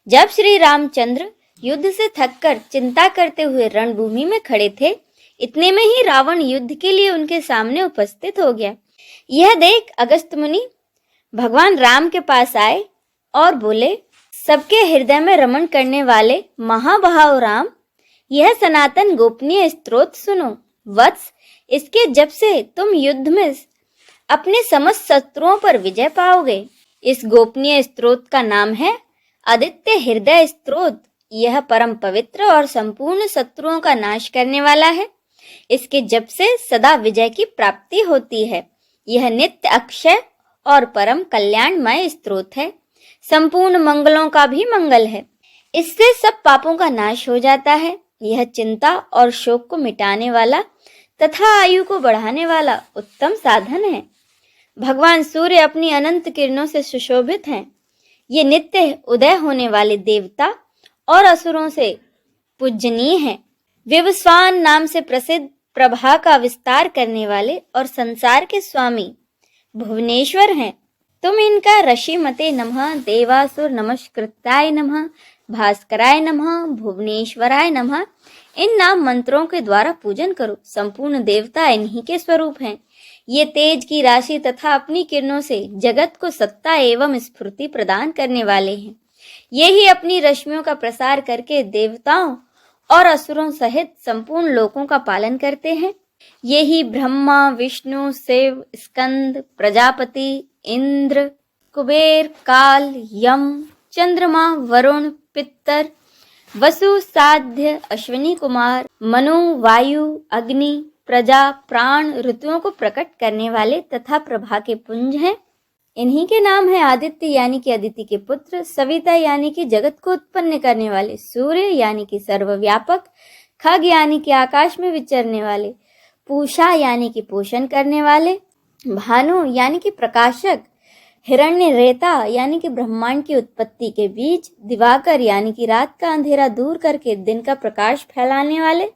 जब श्री रामचंद्र युद्ध से थककर चिंता करते हुए रणभूमि में खड़े थे, इतने में ही रावण युद्ध के लिए उनके सामने उपस्थित हो गया। यह देख अगस्त्य मुनि भगवान राम के पास आए और बोले, सबके हृदय में रमण करने वाले महाभाव राम, यह सनातन गोपनीय स्तोत्र सुनो। वत्स, इसके जप से तुम युद्ध में अपने समस्त शत्रुओं पर विजय पाओगे। इस गोपनीय स्तोत्र का नाम है आदित्य हृदय स्तोत्र। यह परम पवित्र और संपूर्ण शत्रुओं का नाश करने वाला है। इसके जप से सदा विजय की प्राप्ति होती है। यह नित्य अक्षय और परम कल्याणमय स्तोत्र है। संपूर्ण मंगलों का भी मंगल है। इससे सब पापों का नाश हो जाता है। यह चिंता और शोक को मिटाने वाला तथा आयु को बढ़ाने वाला उत्तम साधन है। भगवान सूर्य अपनी अनंत किरणों से सुशोभित हैं। ये नित्य उदय होने वाले देवता और असुरों से पूजनीय हैं। विवस्वान नाम से प्रसिद्ध प्रभा का विस्तार करने वाले और संसार के स्वामी भुवनेश्वर हैं। तुम इनका ऋषिमते नमः, देवासुर नमस्कृताय नमः, भास्कराय नमः, भुवनेश्वराय नमः इन नाम मंत्रों के द्वारा पूजन करो। संपूर्ण देवता इन्हीं के स्वरूप हैं। ये तेज की राशि तथा अपनी किरणों से जगत को सत्ता एवं स्फूर्ति प्रदान करने वाले हैं। ये ही अपनी रश्मियों का प्रसार करके देवताओं और असुरों सहित संपूर्ण लोकों का पालन करते हैं। ये ही ब्रह्मा, विष्णु, शिव, स्कंद, प्रजापति, इंद्र, कुबेर, काल, यम, चंद्रमा, वरुण, पितर, वसु, साध्य, अश्विनी कुमार, मनु, वायु, अग्नि, प्रजा, प्राण, ऋतुओं को प्रकट करने वाले तथा प्रभा के पुंज हैं। इन्हीं के नाम है आदित्य यानी कि अदिति के पुत्र, सविता यानी कि जगत को उत्पन्न करने वाले, सूर्य यानी कि सर्वव्यापक, खग यानी कि आकाश में विचरने वाले, पूषा यानी कि पोषण करने वाले, भानु यानी कि प्रकाशक, हिरण्य रेता यानी कि ब्रह्मांड की उत्पत्ति के बीज, दिवाकर यानी कि रात का अंधेरा दूर करके दिन का प्रकाश फैलाने वाले,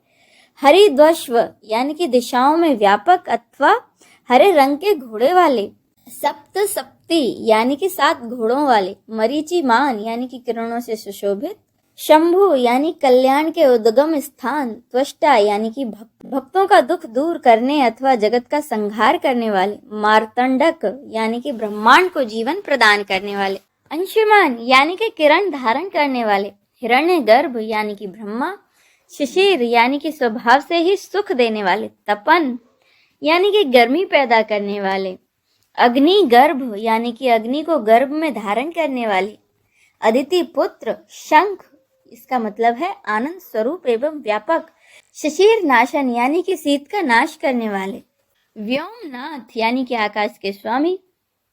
हरिद्वश्व यानी कि दिशाओं में व्यापक अथवा हरे रंग के घोड़े वाले, सप्त सप्ती यानी कि 7 घोड़ों वाले, मरीचिमान यानी कि किरणों से सुशोभित, शंभु यानी कल्याण के उद्गम स्थान, त्वष्टा यानी कि भक्तों का दुख दूर करने अथवा जगत का संहार करने वाले, मार्तंडक यानी कि ब्रह्मांड को जीवन प्रदान करने वाले, अंशुमान यानी कि किरण धारण करने वाले, हिरण्यगर्भ यानी कि ब्रह्मा, शिशिर यानी कि स्वभाव से ही सुख देने वाले, तपन यानी कि गर्मी पैदा करने वाले, अग्नि गर्भ यानी कि अग्नि को गर्भ में धारण करने वाले, अदिति पुत्र, शंख इसका मतलब है आनंद स्वरूप एवं व्यापक, शिशिर नाशन यानी कि शीत का नाश करने वाले, व्योमनाथ यानी कि आकाश के स्वामी,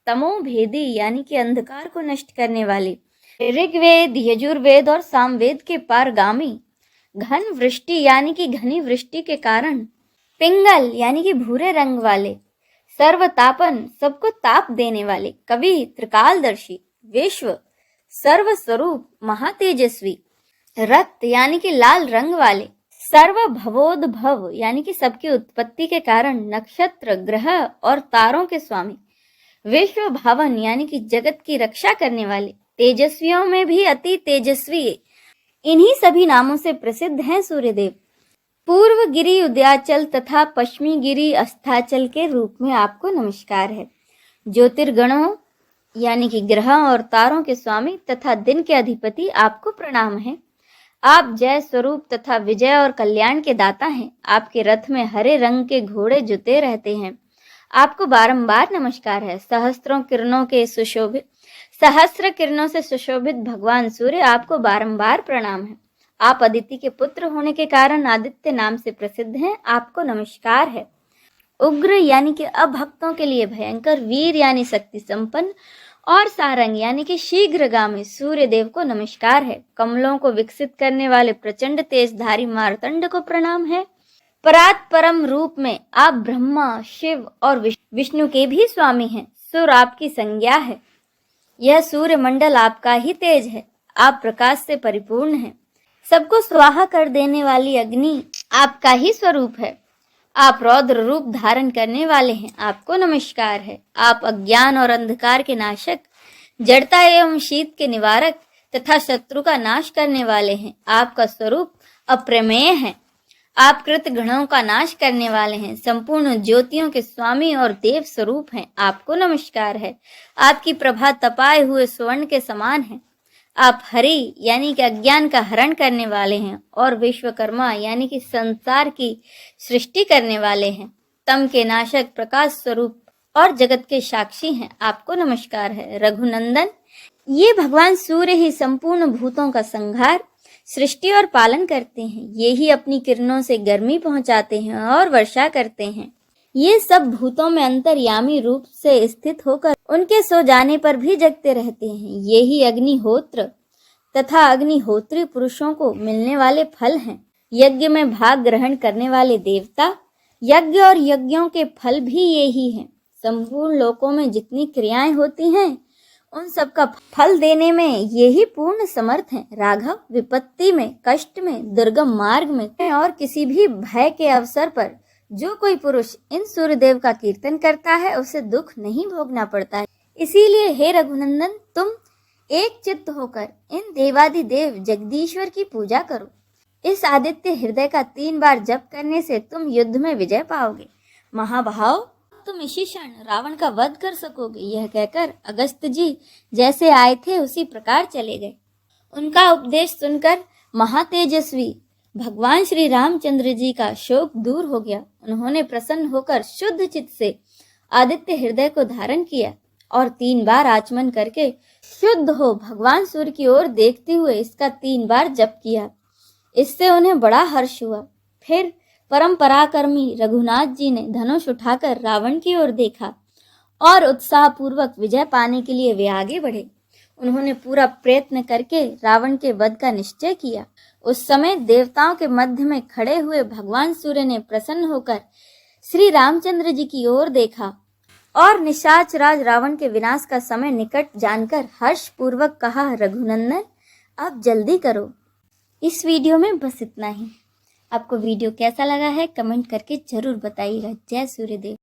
तमोभेदी यानी कि अंधकार को नष्ट करने वाले, ऋग्वेद, यजुर्वेद और सामवेद के पारगामी, घन वृष्टि यानी कि घनी वृष्टि के कारण, पिंगल यानी कि भूरे रंग वाले, सर्वतापन सबको ताप देने वाले, कवि त्रिकालदर्शी, विश्व सर्वस्वरूप महातेजस्वी, रक्त यानी कि लाल रंग वाले, सर्वभवोद्भव यानी कि सबकी उत्पत्ति के कारण, नक्षत्र, ग्रह और तारों के स्वामी, विश्व भावन यानी कि जगत की रक्षा करने वाले, तेजस्वियों में भी अति तेजस्वी, इन्हीं सभी नामों से प्रसिद्ध हैं सूर्यदेव। पूर्व गिरि उदयाचल तथा पश्चिमी गिरि अस्ताचल के रूप में आपको नमस्कार है। ज्योतिर्गणों यानी कि ग्रह और तारों के स्वामी तथा दिन के अधिपति आपको प्रणाम है। आप जय स्वरूप तथा विजय और कल्याण के दाता हैं। आपके रथ में हरे रंग के घोड़े जुते रहते हैं। आपको बारंबार नमस्कार है। सहस्र किरणों से सुशोभित भगवान सूर्य आपको बारंबार प्रणाम है। आप अदिति के पुत्र होने के कारण आदित्य नाम से प्रसिद्ध हैं। आपको नमस्कार है। उग्र यानी कि अभक्तों के लिए भयंकर, वीर यानी शक्ति संपन्न और सारंग यानी कि शीघ्रगामी सूर्य देव को नमस्कार है। कमलों को विकसित करने वाले प्रचंड तेजधारी मार्तंड को प्रणाम है। परात परम रूप में आप ब्रह्मा, शिव और विष्णु के भी स्वामी हैं। सुर आपकी संज्ञा है। यह सूर्य मंडल आपका ही तेज है। आप प्रकाश से परिपूर्ण हैं। सबको स्वाहा कर देने वाली अग्नि आपका ही स्वरूप है। आप रौद्र रूप धारण करने वाले हैं। आपको नमस्कार है। आप अज्ञान और अंधकार के नाशक, जड़ता एवं शीत के निवारक, तथा शत्रु का नाश करने वाले हैं। आपका स्वरूप अप्रमेय है। आप कृत गणों का नाश करने वाले हैं, संपूर्ण ज्योतियों के स्वामी और देव स्वरूप हैं। आपको नमस्कार है। आपकी प्रभा तपाए हुए स्वर्ण के समान है। आप हरि यानी कि अज्ञान का हरण करने वाले हैं और विश्वकर्मा यानी कि संसार की सृष्टि करने वाले हैं। तम के नाशक, प्रकाश स्वरूप और जगत के साक्षी हैं। आपको नमस्कार है। रघुनंदन, ये भगवान सूर्य ही संपूर्ण भूतों का संहार, सृष्टि और पालन करते हैं। ये ही अपनी किरणों से गर्मी पहुंचाते हैं और वर्षा करते हैं। ये सब भूतों में अंतर्यामी रूप से स्थित होकर उनके सो जाने पर भी जगते रहते हैं। ये ही अग्निहोत्र तथा अग्निहोत्री पुरुषों को मिलने वाले फल हैं। यज्ञ में भाग ग्रहण करने वाले देवता, यज्ञ और यज्ञों के फल भी ये ही हैं। संपूर्ण लोकों में जितनी क्रियाएं होती हैं उन सब का फल देने में ये ही पूर्ण समर्थ हैं। राघव, विपत्ति में, कष्ट में, दुर्गम मार्ग में और किसी भी भय के अवसर पर जो कोई पुरुष इन सूर्यदेव का कीर्तन करता है उसे दुख नहीं भोगना पड़ता है। इसीलिए हे रघुनंदन, तुम एक चित्त होकर इन देवादिदेव जगदीश्वर की पूजा करो। इस आदित्य हृदय का 3 बार जप करने से तुम युद्ध में विजय पाओगे। महाभाव, तुम इसी क्षण रावण का वध कर सकोगे। यह कहकर अगस्त जी जैसे आए थे उसी प्रकार चले गए। उनका उपदेश सुनकर महातेजस्वी भगवान श्री रामचंद्र जी का शोक दूर हो गया। उन्होंने प्रसन्न होकर शुद्ध चित्त से आदित्य हृदय को धारण किया और 3 बार आचमन करके शुद्ध हो भगवान सूर्य की ओर देखते हुए इसका 3 बार जप किया। इससे उन्हें बड़ा हर्ष हुआ। फिर परम पराक्रमी रघुनाथ जी ने धनुष उठाकर रावण की ओर देखा और उत्साहपूर्वक विजय पाने के लिए वे आगे बढ़े। उन्होंने पूरा प्रयत्न करके रावण के वध का निश्चय किया। उस समय देवताओं के मध्य में खड़े हुए भगवान सूर्य ने प्रसन्न होकर श्री रामचंद्र जी की ओर देखा और निशाच राज रावण के विनाश का समय निकट जानकर हर्ष पूर्वक कहा, रघुनंदन, अब जल्दी करो। इस वीडियो में बस इतना ही। आपको वीडियो कैसा लगा है कमेंट करके जरूर बताइएगा। जय सूर्यदेव।